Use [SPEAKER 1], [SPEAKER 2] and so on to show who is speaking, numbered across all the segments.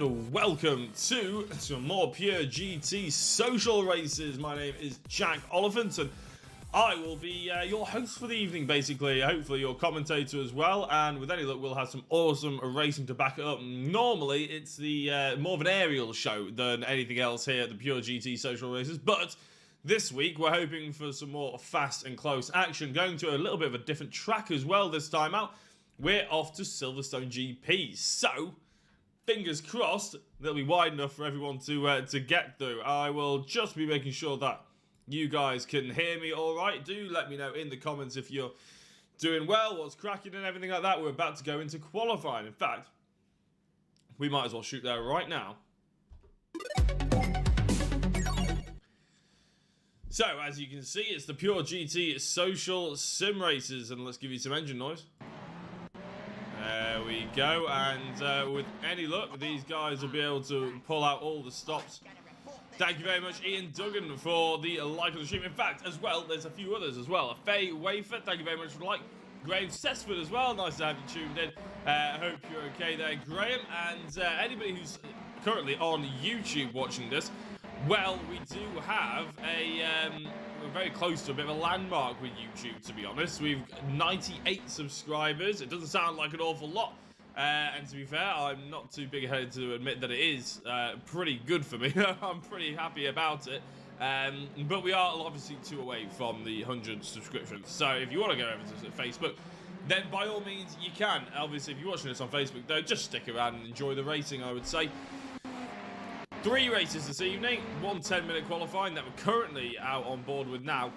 [SPEAKER 1] and welcome to some more Pure GT social races. My name is Jack Oliphant and I will be your host for the evening, basically. Hopefully your commentator as well, and with any luck we'll have some awesome racing to back it up. Normally it's the more of an aerial show than anything else here at the Pure GT social races, but this week we're hoping for some more fast and close action, going to a little bit of a different track as well this time out. We're off to Silverstone GP, so fingers crossed they'll be wide enough for everyone to get through. I will just be making sure that you guys can hear me all right. Do let me know in the comments if you're doing well, what's cracking and everything like that. We're about to go into qualifying. In fact, we might as well shoot there right now. So, as you can see, it's the Pure GT social sim races, and let's give you some engine noise. There we go, and with any luck, these guys will be able to pull out all the stops. Thank you very much, Ian Duggan, for the like on the stream. In fact, as well, there's a few others as well. Faye Wafer, thank you very much for the like. Graham Sesford as well, nice to have you tuned in. Hope you're okay there, Graham. And anybody who's currently on YouTube watching this, well, we do have we're very close to a bit of a landmark with YouTube, to be honest. We've 98 subscribers. It doesn't sound like an awful lot. And to be fair, I'm not too big-headed to admit that it is pretty good for me. I'm pretty happy about it. But we are obviously 2 away from the 100 subscriptions. So if you want to go over to Facebook, then by all means you can. Obviously, if you're watching this on Facebook, though, just stick around and enjoy the racing, I would say. 3 races this evening, 1 10-minute qualifying that we're currently out on board with now.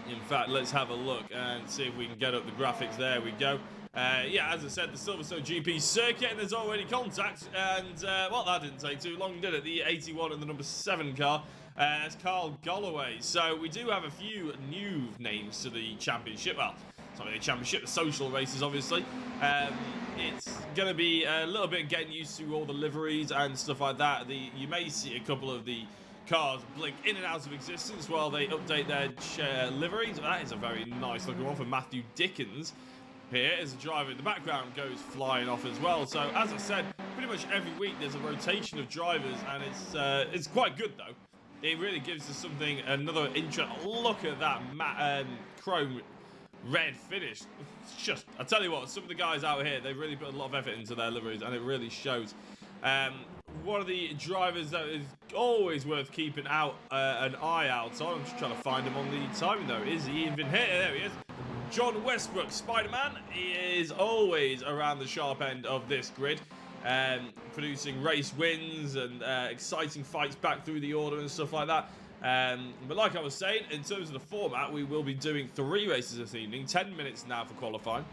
[SPEAKER 1] In fact, let's have a look and see if we can get up the graphics. There we go. Yeah, as I said, the Silverstone GP circuit, and there's already contact, and, well, that didn't take too long, did it? The 81 and the number 7 car, it's Carl Golloway. So we do have a few new names to the championship. Well, it's not really a championship, the social races, obviously. It's going to be a little bit getting used to all the liveries and stuff like that. You may see a couple of the cars blink in and out of existence while they update their liveries. That is a very nice looking one for Matthew Dickens. Here as the driver in the background goes flying off as well. So as I said, pretty much every week there's a rotation of drivers, and it's quite good though. It really gives us something, another intro. Look at that chrome red finish. It's just, I tell you what, some of the guys out here, they've really put a lot of effort into their liveries, and it really shows. One of the drivers that is always worth keeping out an eye out on, I'm just trying to find him on the timing though. Is he even here? There he is. John Westbrook, Spider-Man. He is always around the sharp end of this grid, producing race wins and exciting fights back through the order and stuff like that. But like I was saying, in terms of the format, we will be doing 3 races this evening. 10 minutes now for qualifying,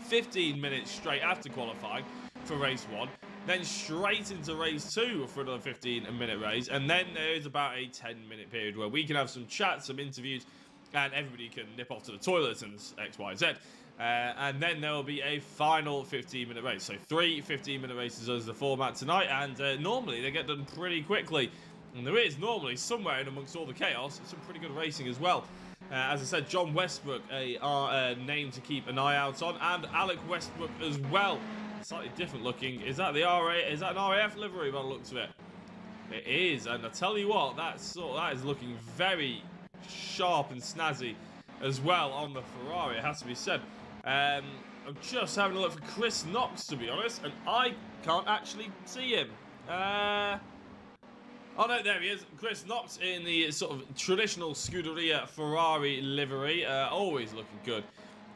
[SPEAKER 1] 15 minutes straight after qualifying for race 1, then straight into race 2 for another 15-minute race, and then there is about a 10-minute period where we can have some chats, some interviews, and everybody can nip off to the toilets and X, Y, Z. And then there will be a final 15-minute race. So 3 15-minute races is the format tonight, and normally they get done pretty quickly. And there is normally, somewhere in amongst all the chaos, some pretty good racing as well. As I said, John Westbrook, a name to keep an eye out on, and Alec Westbrook as well. Slightly different looking. Is that the RA? Is that an RAF livery by the looks of it? It is, and I tell you what, that is looking very sharp and snazzy as well on the Ferrari, it has to be said. I'm just having a look for Chris Knox, to be honest, and I can't actually see him. Oh no, there he is. Chris Knox in the sort of traditional Scuderia Ferrari livery, always looking good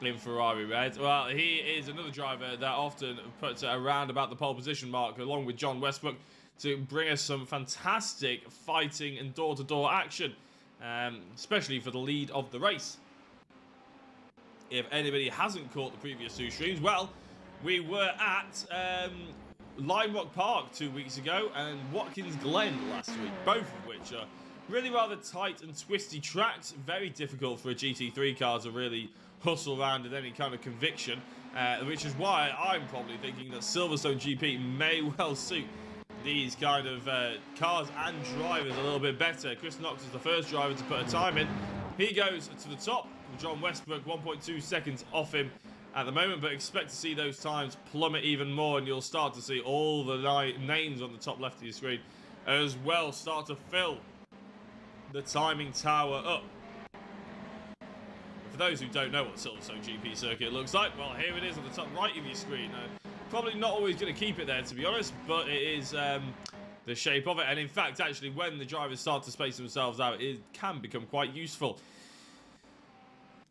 [SPEAKER 1] in Ferrari red. Well, he is another driver that often puts it around about the pole position mark, along with John Westbrook, to bring us some fantastic fighting and door-to-door action. Especially for the lead of the race. If anybody hasn't caught the previous 2 streams, well, we were at Lime Rock Park 2 weeks ago and Watkins Glen last week, both of which are really rather tight and twisty tracks, very difficult for a GT3 car to really hustle around with any kind of conviction, which is why I'm probably thinking that Silverstone GP may well suit these kind of cars and drivers a little bit better. Chris Knox is the first driver to put a time in. He goes to the top. John Westbrook 1.2 seconds off him at the moment, but expect to see those times plummet even more, and you'll start to see all the names on the top left of your screen as well start to fill the timing tower up. For those who don't know what Silverstone GP circuit looks like, well, here it is on the top right of your screen. Probably not always going to keep it there, to be honest, but it is the shape of it. And in fact, actually, when the drivers start to space themselves out, it can become quite useful.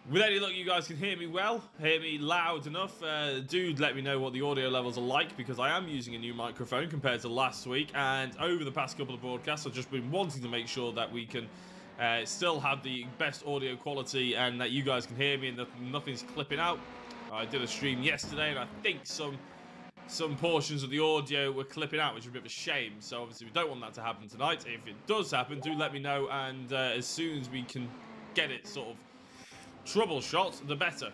[SPEAKER 1] With any luck, you guys can hear me well, hear me loud enough. Do let me know what the audio levels are like, because I am using a new microphone compared to last week. And over the past couple of broadcasts, I've just been wanting to make sure that we can still have the best audio quality and that you guys can hear me and that nothing's clipping out. I did a stream yesterday, and I think some portions of the audio were clipping out, which is a bit of a shame. So obviously we don't want that to happen tonight. If it does happen, do let me know, and as soon as we can get it sort of troubleshot, the better.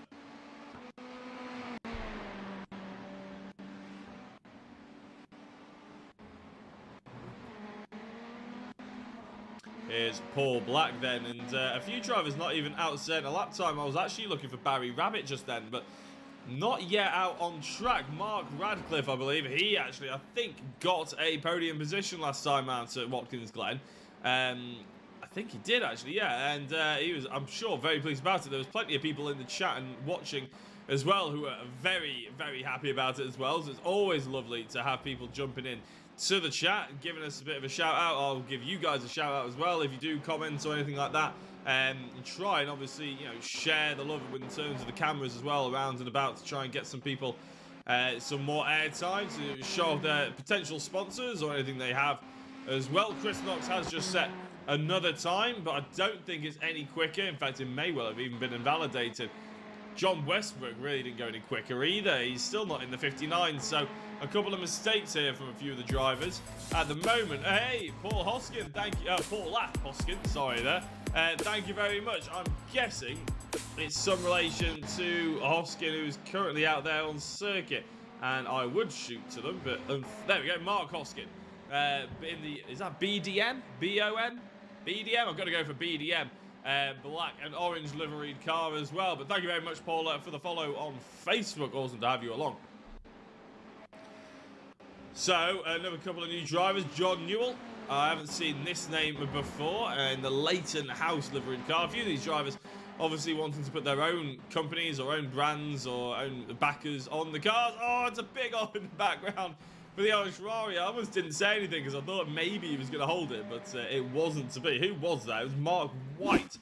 [SPEAKER 1] Here's Paul Black then, and a few drivers not even out setting a lap time. I was actually looking for Barry Rabbit just then, but not yet out on track. Mark Radcliffe, I believe, he actually, I think, got a podium position last time out at Watkins Glen. I think he did, actually, yeah, and he was, I'm sure, very pleased about it. There was plenty of people in the chat and watching as well who are very, very happy about it as well. So it's always lovely to have people jumping in to the chat and giving us a bit of a shout out. I'll give you guys a shout out as well if you do comments or anything like that. And try and obviously, you know, share the love in terms of the cameras as well around and about to try and get some people some more airtime to show off their potential sponsors or anything they have as well. Chris Knox has just set another time, but I don't think it's any quicker. In fact, it may well have even been invalidated. John Westbrook really didn't go any quicker either. He's still not in the 59, so a couple of mistakes here from a few of the drivers at the moment. Hey, Paul Hoskin, thank you. Paul Hoskin, sorry there. Thank you very much. I'm guessing it's some relation to Hoskin, who's currently out there on circuit, and I would shoot to them, but there we go, Mark Hoskin. Is that BDM? BOM? BDM? I've got to go for BDM. Black and orange liveried car as well. But thank you very much, Paul, for the follow on Facebook. Awesome to have you along. So, another couple of new drivers. John Newell. I haven't seen this name before. And the Leighton House liveried car. A few of these drivers obviously wanting to put their own companies or own brands or own backers on the cars. Oh, it's a big off in the background for the orange Ferrari. I almost didn't say anything because I thought maybe he was going to hold it, but it wasn't to be. Who was that? It was Mark White.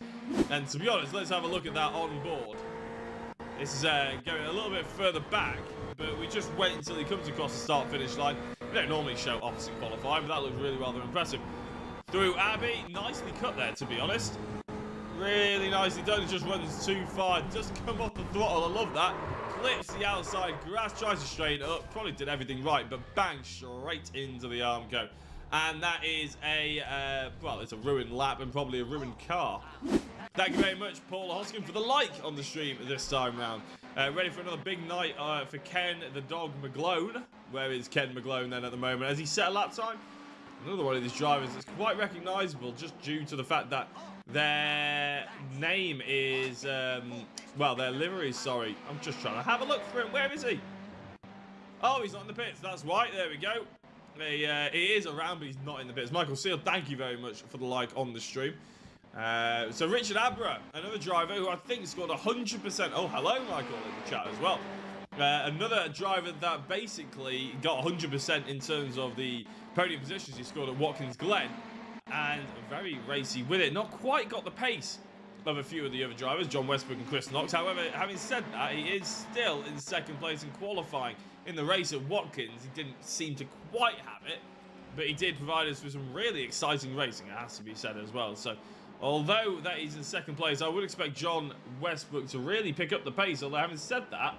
[SPEAKER 1] And to be honest, let's have a look at that on board. This is going a little bit further back, but we just wait until he comes across the start-finish line. We don't normally show opposite qualifying, but that looks really rather impressive. Through Abbey, nicely cut there, to be honest. Really nicely done. It just runs too far. Just come off the throttle. I love that. Clips the outside grass, tries to straighten it up, probably did everything right, but bang, straight into the Armco. And that is a, well, it's a ruined lap and probably a ruined car. Thank you very much, Paul Hoskin, for the like on the stream this time round. Ready for another big night for Ken the Dog McGlone. Where is Ken McGlone then at the moment? Has he set a lap time? Another one of these drivers that's quite recognisable just due to the fact that their name is, well, their livery, sorry. I'm just trying to have a look for him. Where is he? Oh, he's not in the pits. That's right. There we go. He is around, but he's not in the pits. Michael Seal, thank you very much for the like on the stream. So Richard Abra, another driver who I think scored 100%. Oh, hello, Michael, in the chat as well. Another driver that basically got 100% in terms of the podium positions he scored at Watkins Glen. And very racy with it. Not quite got the pace of a few of the other drivers, John Westbrook and Chris Knox. However, having said that, he is still in second place in qualifying. In the race at Watkins, he didn't seem to quite have it, but he did provide us with some really exciting racing, it has to be said as well. So, although that he's in second place, I would expect John Westbrook to really pick up the pace. Although, having said that,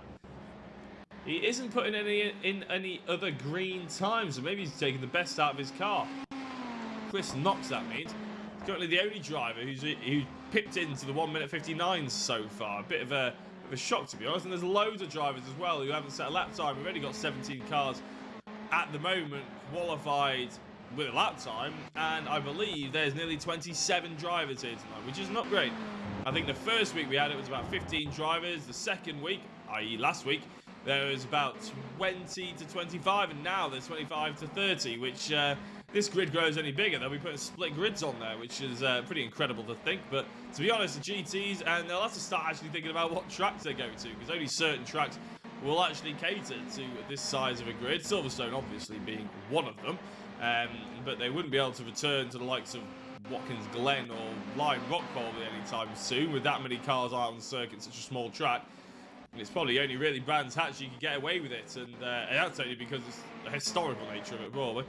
[SPEAKER 1] he isn't putting any other green times, so maybe he's taking the best out of his car. Chris Knox, that means. He's currently the only driver who's pipped into the 1 minute 59 so far. A bit of a shock, to be honest. And there's loads of drivers as well who haven't set a lap time. We've only got 17 cars at the moment qualified with a lap time, and I believe there's nearly 27 drivers here tonight, which is not great. I think the first week we had it was about 15 drivers. The second week, i.e. last week, there was about 20 to 25, and now there's 25 to 30, which this grid grows any bigger. They'll be putting split grids on there, which is pretty incredible to think. But to be honest, the GTs, and they'll have to start actually thinking about what tracks they go to, because only certain tracks will actually cater to this size of a grid. Silverstone obviously being one of them, but they wouldn't be able to return to the likes of Watkins Glen or Lyme Rock probably anytime soon with that many cars out on the circuit, such a small track. And it's probably only really Brands Hatch you can get away with it, and that's only because it's the historical nature of it, probably.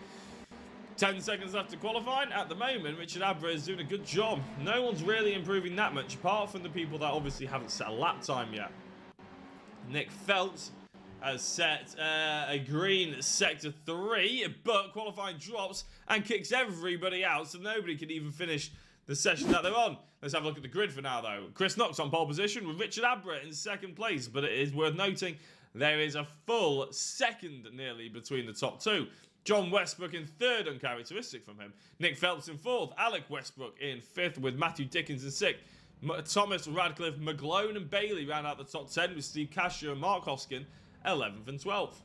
[SPEAKER 1] 10 seconds left to qualifying. At the moment, Richard Abra is doing a good job. No one's really improving that much, apart from the people that obviously haven't set a lap time yet. Nick Phelps has set a green sector 3, but qualifying drops and kicks everybody out, so nobody can even finish the session that they're on. Let's have a look at the grid for now, though. Chris Knox on pole position with Richard Abra in second place, but it is worth noting there is a full second nearly between the top two. John Westbrook in third, uncharacteristic from him. Nick Phelps in fourth. Alec Westbrook in fifth with Matthew Dickens in sixth. Thomas, Radcliffe, McGlone and Bailey round out the top 10 with Steve Casher and Mark Hoskin 11th and 12th.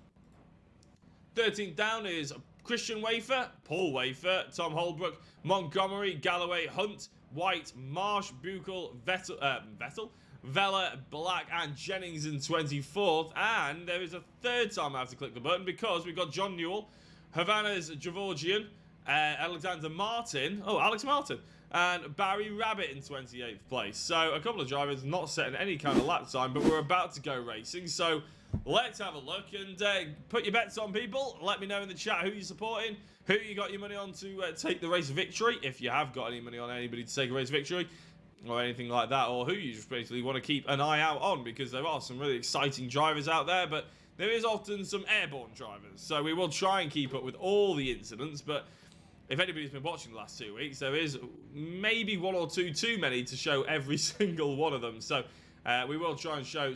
[SPEAKER 1] 13th down is Christian Wafer, Paul Wafer, Tom Holbrook, Montgomery, Galloway, Hunt, White, Marsh, Buchel, Vettel, Vella, Black and Jennings in 24th. And there is a third time I have to click the button because we've got John Newell, Havana's Gevorgian, Alexander Martin, Alex Martin, and Barry Rabbit in 28th place. So a couple of drivers not setting any kind of lap time, but we're about to go racing. So let's have a look and put your bets on, people. Let me know in the chat who you're supporting, who you got your money on to take the race victory, if you have got any money on anybody to take a race victory, or anything like that, or who you just basically want to keep an eye out on, because there are some really exciting drivers out there, but there is often some airborne drivers. So we will try and keep up with all the incidents, but if anybody's been watching the last 2 weeks, there is maybe one or two too many to show every single one of them. So we will try and show